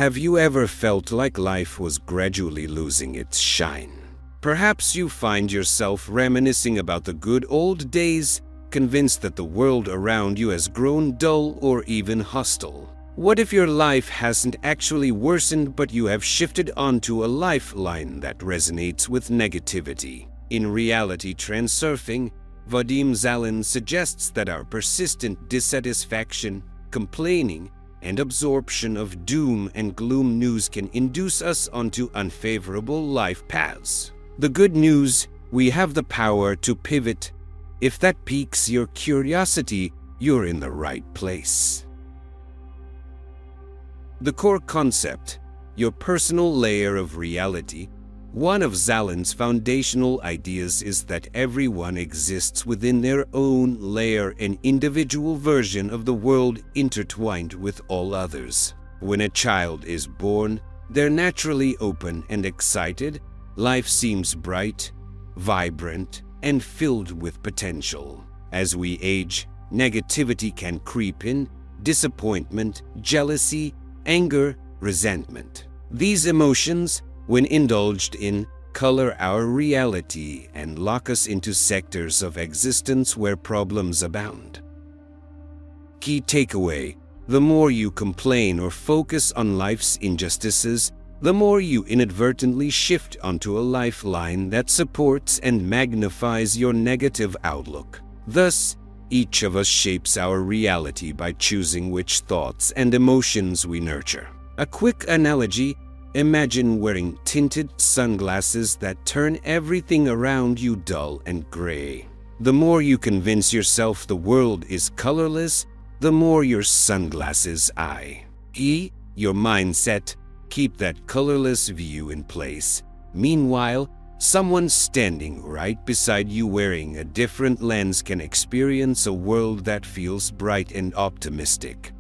Have you ever felt like life was gradually losing its shine? Perhaps you find yourself reminiscing about the good old days, convinced that the world around you has grown dull or even hostile. What if your life hasn't actually worsened, but you have shifted onto a lifeline that resonates with negativity? In reality transurfing, Vadim Zeland suggests that our persistent dissatisfaction, complaining, and absorption of doom and gloom news can induce us onto unfavorable life paths. The good news, we have the power to pivot. If that piques your curiosity, you're in the right place. The core concept, your personal layer of reality. One of Zeland's foundational ideas is that everyone exists within their own layer, an individual version of the world intertwined with all others. When a child is born, they're naturally open and excited. Life seems bright, vibrant, and filled with potential. As we age, negativity can creep in, disappointment, jealousy, anger, resentment. These emotions, when indulged in, color our reality and lock us into sectors of existence where problems abound. Key takeaway: the more you complain or focus on life's injustices, the more you inadvertently shift onto a lifeline that supports and magnifies your negative outlook. Thus, each of us shapes our reality by choosing which thoughts and emotions we nurture. A quick analogy: imagine wearing tinted sunglasses that turn everything around you dull and gray. The more you convince yourself the world is colorless, the more your sunglasses eye. Your mindset, keep that colorless view in place. Meanwhile, someone standing right beside you wearing a different lens can experience a world that feels bright and optimistic.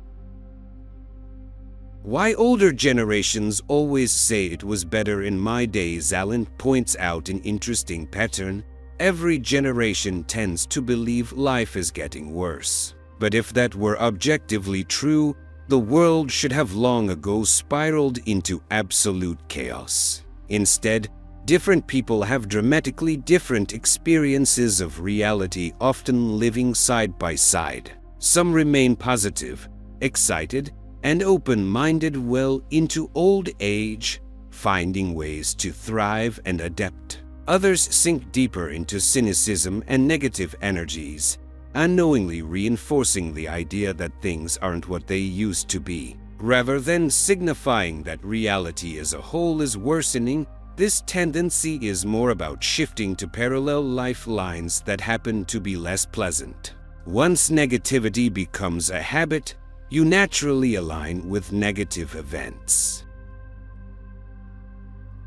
Why older generations always say it was better in my day. Zeland points out an interesting pattern. Every generation tends to believe life is getting worse. But if that were objectively true, the world should have long ago spiraled into absolute chaos. Instead, different people have dramatically different experiences of reality, often living side by side. Some remain positive, excited, and open-minded well into old age, finding ways to thrive and adapt. Others sink deeper into cynicism and negative energies, unknowingly reinforcing the idea that things aren't what they used to be. Rather than signifying that reality as a whole is worsening, this tendency is more about shifting to parallel lifelines that happen to be less pleasant. Once negativity becomes a habit, you naturally align with negative events.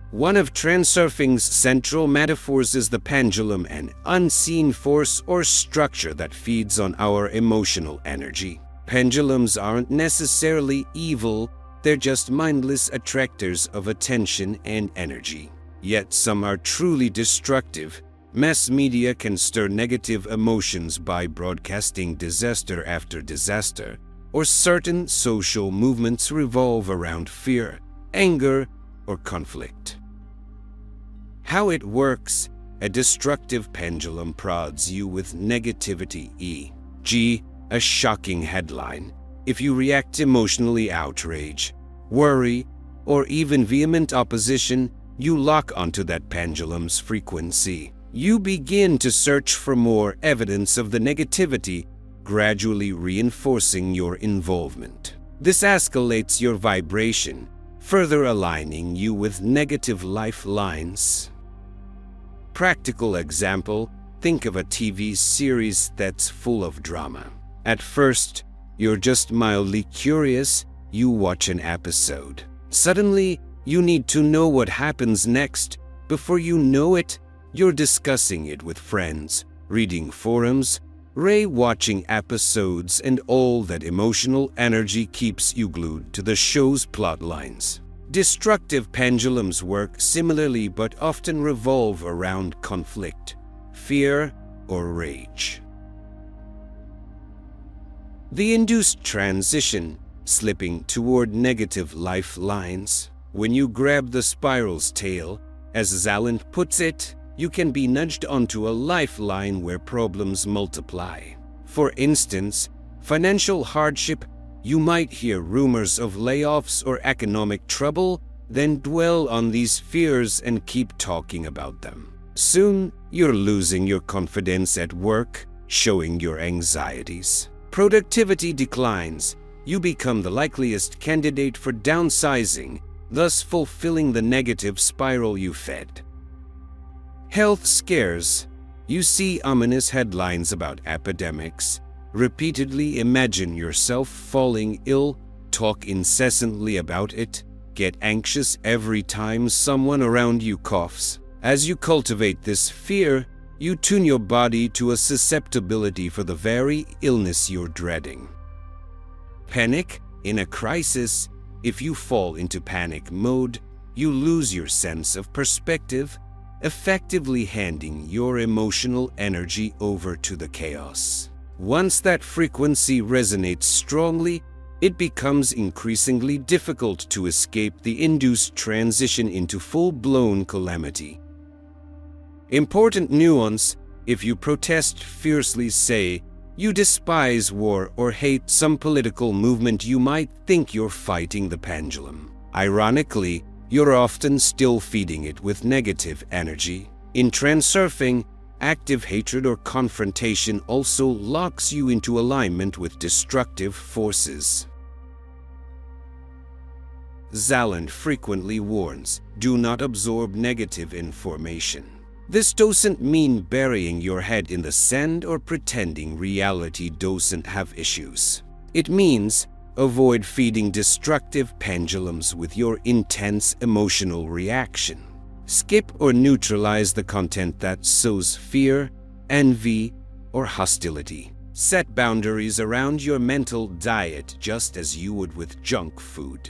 One of Transurfing's central metaphors is the pendulum, an unseen force or structure that feeds on our emotional energy. Pendulums aren't necessarily evil, they're just mindless attractors of attention and energy. Yet some are truly destructive. Mass media can stir negative emotions by broadcasting disaster after disaster, or certain social movements revolve around fear, anger, or conflict. How it works: a destructive pendulum prods you with negativity, e.g., a shocking headline. If you react emotionally, outrage, worry, or even vehement opposition, you lock onto that pendulum's frequency. You begin to search for more evidence of the negativity, gradually reinforcing your involvement. This escalates your vibration, further aligning you with negative lifelines. Practical example: think of a TV series that's full of drama. At first, you're just mildly curious, you watch an episode. Suddenly, you need to know what happens next. Before you know it, you're discussing it with friends, reading forums, watching episodes, and all that emotional energy keeps you glued to the show's plot lines. Destructive pendulums work similarly, but often revolve around conflict, fear, or rage. The induced transition, slipping toward negative lifelines. When you grab the spiral's tail, as Zeland puts it, you can be nudged onto a lifeline where problems multiply. For instance, financial hardship. You might hear rumors of layoffs or economic trouble, then dwell on these fears and keep talking about them. Soon, you're losing your confidence at work, showing your anxieties. Productivity declines. You become the likeliest candidate for downsizing, thus fulfilling the negative spiral you fed. Health scares. You see ominous headlines about epidemics, repeatedly imagine yourself falling ill, talk incessantly about it, get anxious every time someone around you coughs. As you cultivate this fear, you tune your body to a susceptibility for the very illness you're dreading. Panic. In a crisis, if you fall into panic mode, you lose your sense of perspective, effectively handing your emotional energy over to the chaos. Once that frequency resonates strongly, it becomes increasingly difficult to escape the induced transition into full-blown calamity. Important nuance: if you protest fiercely, say, you despise war or hate some political movement, you might think you're fighting the pendulum. Ironically, you're often still feeding it with negative energy. In transurfing, active hatred or confrontation also locks you into alignment with destructive forces. Zeland frequently warns, do not absorb negative information. This doesn't mean burying your head in the sand or pretending reality doesn't have issues. It means avoid feeding destructive pendulums with your intense emotional reaction. Skip or neutralize the content that sows fear, envy, or hostility. Set boundaries around your mental diet just as you would with junk food.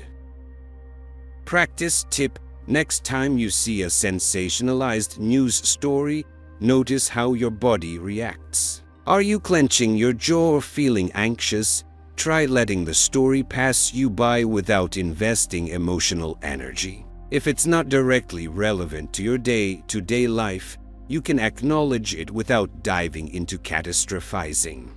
Practice tip: next time you see a sensationalized news story, notice how your body reacts. Are you clenching your jaw or feeling anxious? Try letting the story pass you by without investing emotional energy. If it's not directly relevant to your day-to-day life, you can acknowledge it without diving into catastrophizing.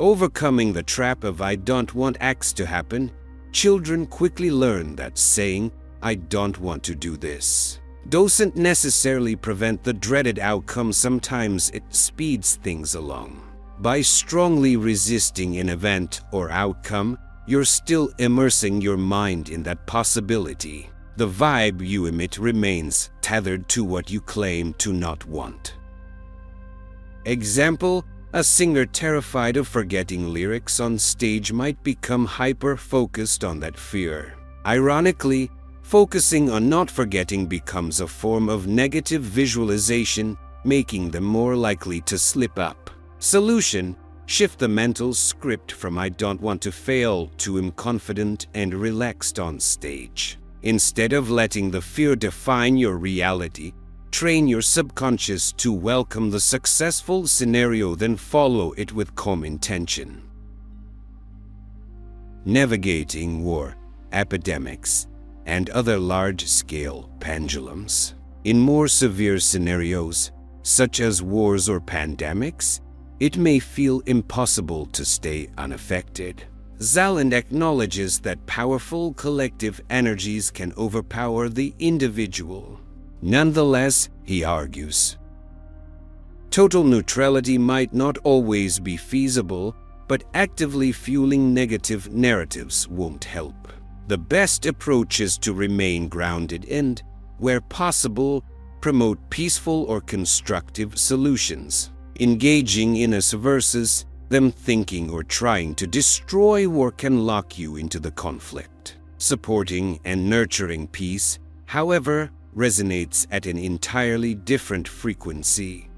Overcoming the trap of "I don't want X to happen." Children quickly learn that saying, "I don't want to do this," doesn't necessarily prevent the dreaded outcome. Sometimes it speeds things along. By strongly resisting an event or outcome, you're still immersing your mind in that possibility. The vibe you emit remains tethered to what you claim to not want. Example: a singer terrified of forgetting lyrics on stage might become hyper-focused on that fear. Ironically, focusing on not forgetting becomes a form of negative visualization, making them more likely to slip up. Solution: shift the mental script from "I don't want to fail" to "I'm confident and relaxed on stage." Instead of letting the fear define your reality, train your subconscious to welcome the successful scenario, then follow it with calm intention. Navigating war, epidemics, and other large-scale pendulums. In more severe scenarios, such as wars or pandemics, it may feel impossible to stay unaffected. Zeland acknowledges that powerful collective energies can overpower the individual. Nonetheless, he argues, total neutrality might not always be feasible, but actively fueling negative narratives won't help. The best approach is to remain grounded and, where possible, promote peaceful or constructive solutions. Engaging in us versus them thinking or trying to destroy war can lock you into the conflict. Supporting and nurturing peace, however, resonates at an entirely different frequency.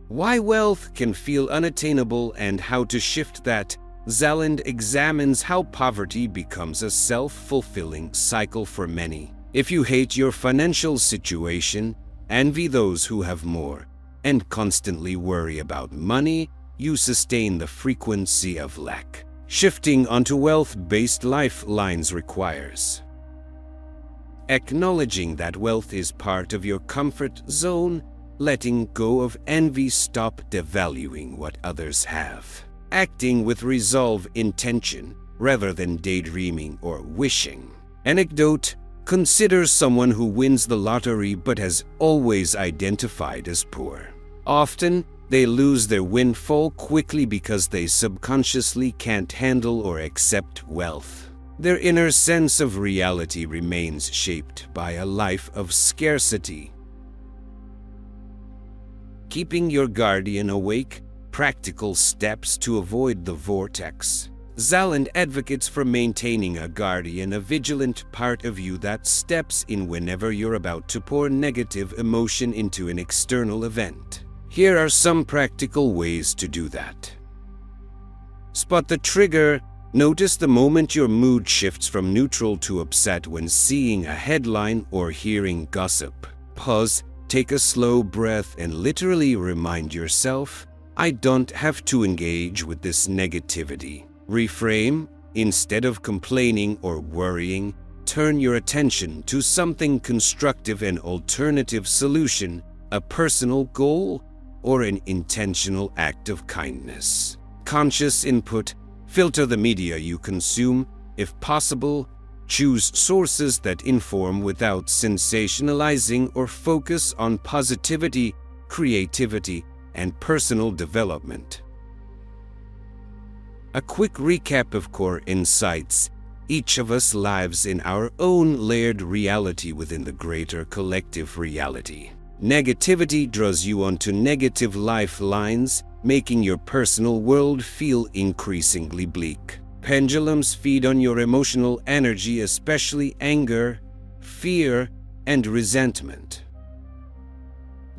Why wealth can feel unattainable and how to shift that. Zeland examines how poverty becomes a self-fulfilling cycle for many. If you hate your financial situation, envy those who have more, and constantly worry about money, you sustain the frequency of lack. Shifting onto wealth-based lifelines requires acknowledging that wealth is part of your comfort zone, letting go of envy, stop devaluing what others have, acting with resolve, intention, rather than daydreaming or wishing. Anecdote: consider someone who wins the lottery but has always identified as poor. Often, they lose their windfall quickly because they subconsciously can't handle or accept wealth. Their inner sense of reality remains shaped by a life of scarcity. Keeping your guardian awake, practical steps to avoid the vortex. Zeland advocates for maintaining a guardian, a vigilant part of you that steps in whenever you're about to pour negative emotion into an external event. Here are some practical ways to do that. Spot the trigger. Notice the moment your mood shifts from neutral to upset when seeing a headline or hearing gossip. Pause, take a slow breath, and literally remind yourself, I don't have to engage with this negativity. Reframe. Instead of complaining or worrying, turn your attention to something constructive, an alternative solution, a personal goal, or an intentional act of kindness. Conscious input. Filter the media you consume. If possible, choose sources that inform without sensationalizing, or focus on positivity, creativity, and personal development. A quick recap of core insights. Each of us lives in our own layered reality within the greater collective reality. Negativity draws you onto negative lifelines, making your personal world feel increasingly bleak. Pendulums feed on your emotional energy, especially anger, fear, and resentment.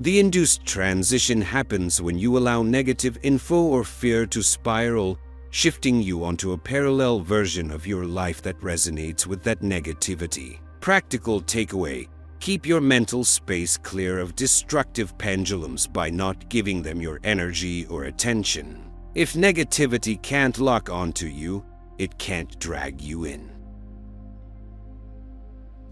The induced transition happens when you allow negative info or fear to spiral, shifting you onto a parallel version of your life that resonates with that negativity. Practical takeaway: keep your mental space clear of destructive pendulums by not giving them your energy or attention. If negativity can't lock onto you, it can't drag you in.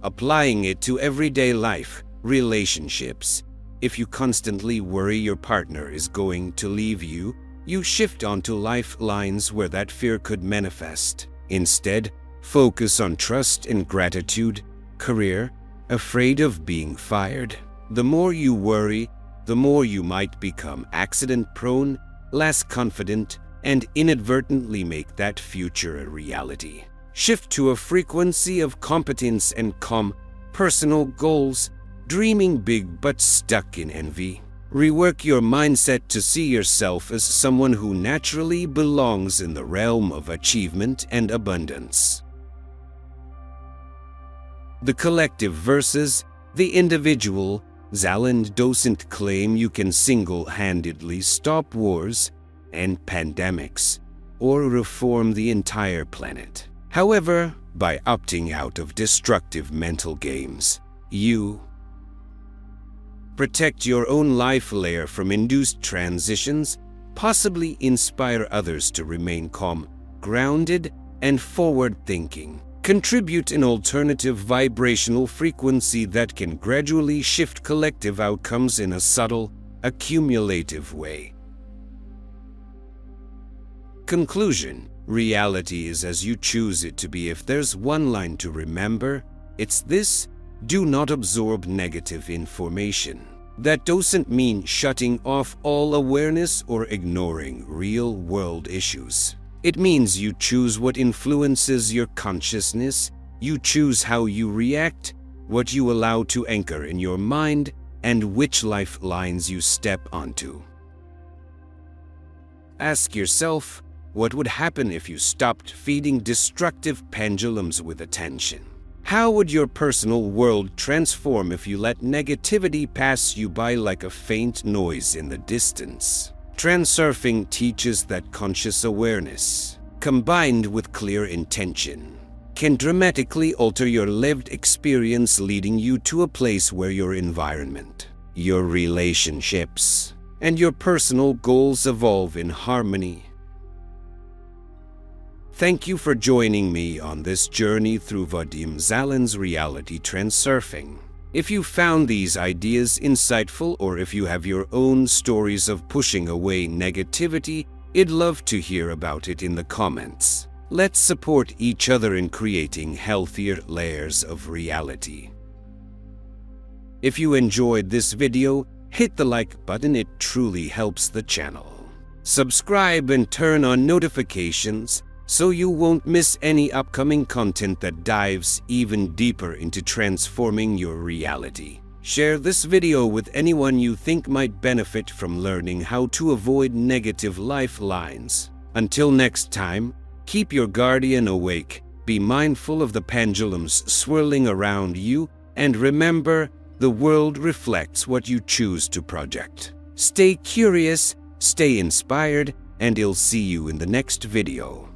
Applying it to everyday life, relationships. If you constantly worry your partner is going to leave you, you shift onto lifelines where that fear could manifest. Instead, focus on trust and gratitude. Career: afraid of being fired? The more you worry, the more you might become accident-prone, less confident, and inadvertently make that future a reality. Shift to a frequency of competence and calm. Personal goals: dreaming big but stuck in envy. Rework your mindset to see yourself as someone who naturally belongs in the realm of achievement and abundance. The collective versus the individual. Zeland doesn't claim you can single-handedly stop wars and pandemics or reform the entire planet. However, by opting out of destructive mental games, you protect your own life layer from induced transitions, possibly inspire others to remain calm, grounded, and forward-thinking. Contribute an alternative vibrational frequency that can gradually shift collective outcomes in a subtle, accumulative way. Conclusion: reality is as you choose it to be. If there's one line to remember, it's this: do not absorb negative information. That doesn't mean shutting off all awareness or ignoring real-world issues. It means you choose what influences your consciousness, you choose how you react, what you allow to anchor in your mind, and which lifelines you step onto. Ask yourself, what would happen if you stopped feeding destructive pendulums with attention? How would your personal world transform if you let negativity pass you by like a faint noise in the distance? Transurfing teaches that conscious awareness, combined with clear intention, can dramatically alter your lived experience, leading you to a place where your environment, your relationships, and your personal goals evolve in harmony. Thank you for joining me on this journey through Vadim Zeland's reality transurfing. If you found these ideas insightful, or if you have your own stories of pushing away negativity, I'd love to hear about it in the comments. Let's support each other in creating healthier layers of reality. If you enjoyed this video, hit the like button, it truly helps the channel. Subscribe and turn on notifications so you won't miss any upcoming content that dives even deeper into transforming your reality. Share this video with anyone you think might benefit from learning how to avoid negative lifelines. Until next time, keep your guardian awake, be mindful of the pendulums swirling around you, and remember, the world reflects what you choose to project. Stay curious, stay inspired, and I'll see you in the next video.